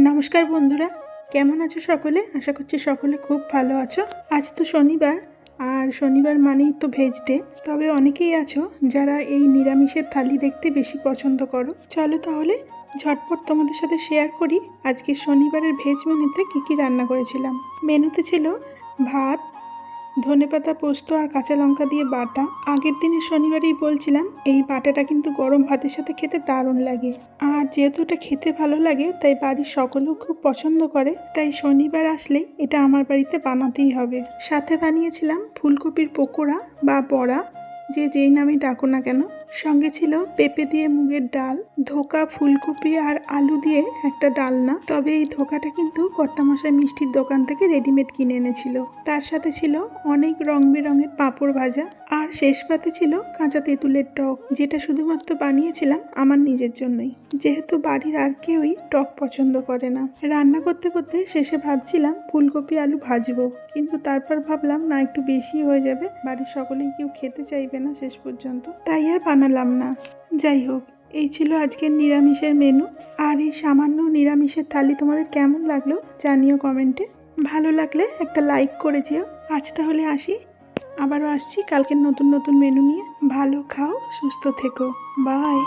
নমস্কার বন্ধুরা, কেমন আছো সকলে? আশা করছি সকলে খুব ভালো আছো। আজ তো শনিবার, আর শনিবার মানেই তো ভেজ ডে। তবে অনেকেই আছো যারা এই নিরামিষের থালি দেখতে বেশি পছন্দ করো। চলো তাহলে ঝটপট তোমাদের সাথে শেয়ার করি আজকে শনিবারের ভেজ মেনুতে কী কী রান্না করেছিলাম। মেনুতে ছিল ভাত, ধনেপাতা, পোস্ত আর কাঁচা লঙ্কা দিয়ে বাটা। আগের দিনে শনিবারেই বলছিলাম এই বাটাটা কিন্তু গরম ভাতের সাথে খেতে দারুণ লাগে। আর যেহেতু এটা খেতে ভালো লাগে তাই বাড়ির সকলেও খুব পছন্দ করে, তাই শনিবার আসলেই এটা আমার বাড়িতে বানাতেই হবে। সাথে বানিয়েছিলাম ফুলকপির পকোড়া বা বড়া, যে যেই নামে ডাকো না কেন। সঙ্গে ছিল পেঁপে দিয়ে মুগের ডাল, ধোকা ফুলকপি আর আলু দিয়ে একটা ডালনা। তবে এই ধোকাটা কিন্তু কর্তামশাই মিষ্টির দোকান থেকে রেডিমেড কিনে এনেছিল। তার সাথে ছিল অনেক রং বেরঙের পাঁপড় ভাজা, আর শেষ পাতে ছিল কাঁচা তেঁতুলের টক, যেটা শুধুমাত্র বানিয়েছিলাম আমার নিজের জন্যই, যেহেতু বাড়ির আর কেউই টক পছন্দ করে না। রান্না করতে করতে শেষে ভাবছিলাম ফুলকপি আলু ভাজবো, কিন্তু তারপর ভাবলাম না, একটু বেশি হয়ে যাবে, বাড়ির সকলেই কেউ খেতে চাইবে না শেষ পর্যন্ত, তাই আর বানালাম না। যাই হোক, এই ছিল আজকের নিরামিষের মেনু। আর এই সামান্য নিরামিষের থালি তোমাদের কেমন লাগলো জানিও কমেন্টে। ভালো লাগলে একটা লাইক করে যেও। আজ তাহলে আসি, আবারও আসছি কালকের নতুন নতুন মেনু নিয়ে। ভালো খাও, সুস্থ থেকো, বাই।